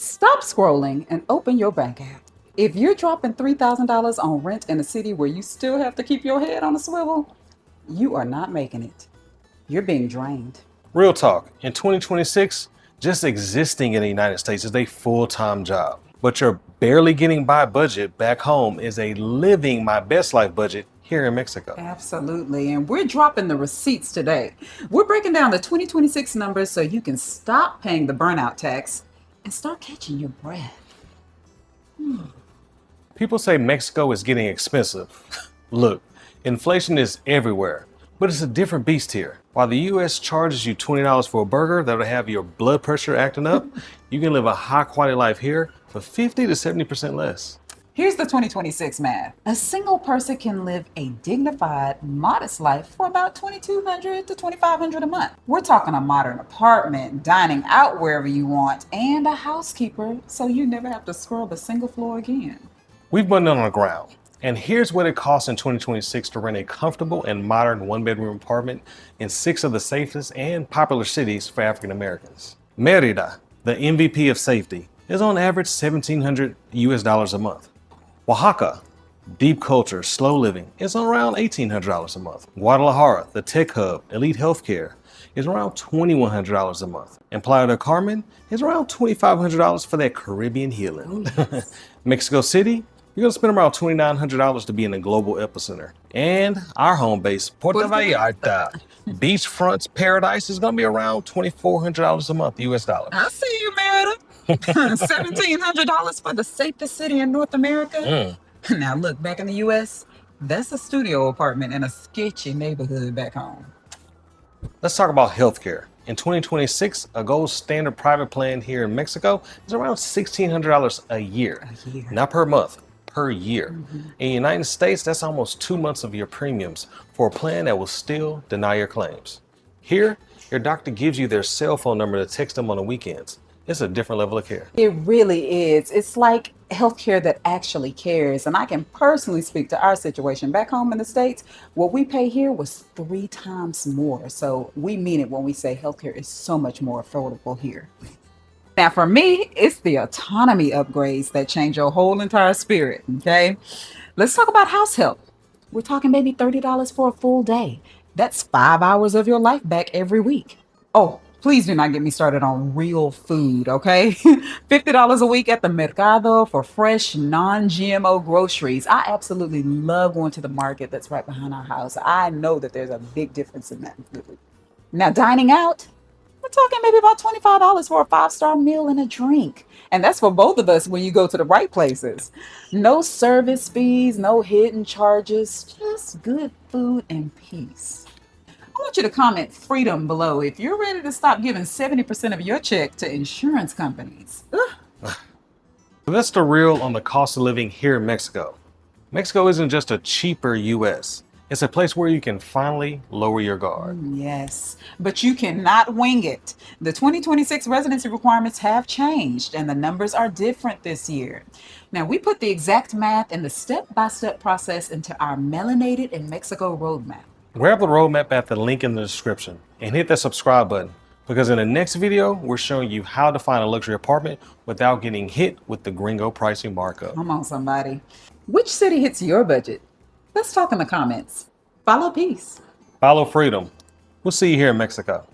Stop scrolling and open your bank app. If you're dropping $3,000 on rent in a city where you still have to keep your head on a swivel, you are not making it. You're being drained. Real talk, in 2026, just existing in the United States is a full-time job. But your barely getting by budget back home is a living my best life budget here in Mexico. Absolutely. And we're dropping the receipts today. We're breaking down the 2026 numbers so you can stop paying the burnout tax and start catching your breath. People say Mexico is getting expensive. Look, inflation is everywhere, but it's a different beast here. While the US charges you $20 for a burger that'll have your blood pressure acting up, you can live a high quality life here for 50 to 70% less. Here's the 2026 math. A single person can live a dignified, modest life for about $2,200 to $2,500 a month. We're talking a modern apartment, dining out wherever you want, and a housekeeper so you never have to scrub a single floor again. We've been on the ground, and here's what it costs in 2026 to rent a comfortable and modern one-bedroom apartment in 6 of the safest and popular cities for African Americans. Merida, the MVP of safety, is on average $1,700 US a month. Oaxaca, deep culture, slow living, is around $1,800 a month. Guadalajara, the tech hub, elite healthcare, is around $2,100 a month. And Playa del Carmen is around $2,500 for that Caribbean healing. Mexico City, you're gonna spend around $2,900 to be in the global epicenter. And our home base, Puerto Vallarta, beachfront's paradise, is gonna be around $2,400 a month, US dollars. I see you, Merida. $1,700 for the safest city in North America? Now look, back in the US, that's a studio apartment in a sketchy neighborhood back home. Let's talk about healthcare. In 2026, a gold standard private plan here in Mexico is around $1,600 a year. Not per month, per year. In the United States, that's almost 2 months of your premiums for a plan that will still deny your claims. Here, your doctor gives you their cell phone number to text them on the weekends. It's a different level of care. It really is. It's like healthcare that actually cares. And I can personally speak to our situation back home in the States. What we pay here was 3 times more. So we mean it when we say healthcare is so much more affordable here. Now, for me, it's the autonomy upgrades that change your whole entire spirit. Okay. Let's talk about house help. We're talking maybe $30 for a full day. That's 5 hours of your life back every week. Oh, please do not get me started on real food, okay? $50 a week at the Mercado for fresh, non-GMO groceries. I absolutely love going to the market that's right behind our house. I know that there's a big difference in that food. Now, dining out, we're talking maybe about $25 for a 5-star meal and a drink. And that's for both of us when you go to the right places. No service fees, no hidden charges, just good food and peace. I want you to comment freedom below if you're ready to stop giving 70% of your check to insurance companies. That's the real on the cost of living here in Mexico. Mexico isn't just a cheaper US. It's a place where you can finally lower your guard. Yes, but you cannot wing it. The 2026 residency requirements have changed and the numbers are different this year. Now, we put the exact math and the step-by-step process into our Melanated in Mexico roadmap. Grab the roadmap at the link in the description and hit that subscribe button, because in the next video, we're showing you how to find a luxury apartment without getting hit with the gringo pricing markup. Come on, somebody. Which city hits your budget? Let's talk in the comments. Follow peace. Follow freedom. We'll see you here in Mexico.